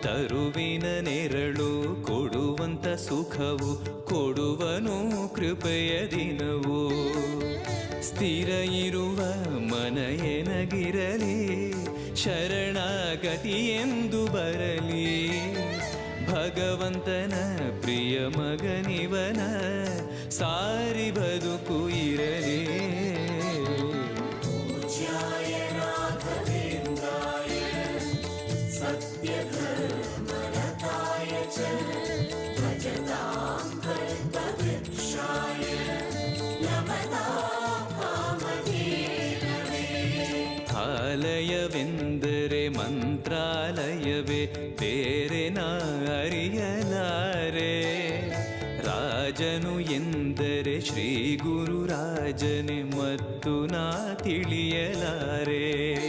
ತರುವಿನ ನೆರಳು ಕೊಡುವಂತ ಸುಖವು ಕೊಡುವನು ಕೃಪೆಯ ದಿನವು. ಸ್ಥಿರ ಇರುವ ಮನ ಎನಗಿರಲಿ ಶರಣಾಗತಿ ಎಂದು ಬರಲಿ. ಭಗವಂತನ ಪ್ರಿಯ ಮಗನಿವನ ಸಾರಿ ಬದುಕು ಇರಲಿ. ಆಲಯವೆಂದರೆ ಮಂತ್ರಾಲಯವೇ ಬೇರೆ ನಾ ಅರಿಯಲಾರೆ. ರಾಜನು ಎಂದರೆ ಶ್ರೀ ಗುರು ರಾಜನೇ ಮತ್ತು ನಾ ತಿಳಿಯಲಾರೆ.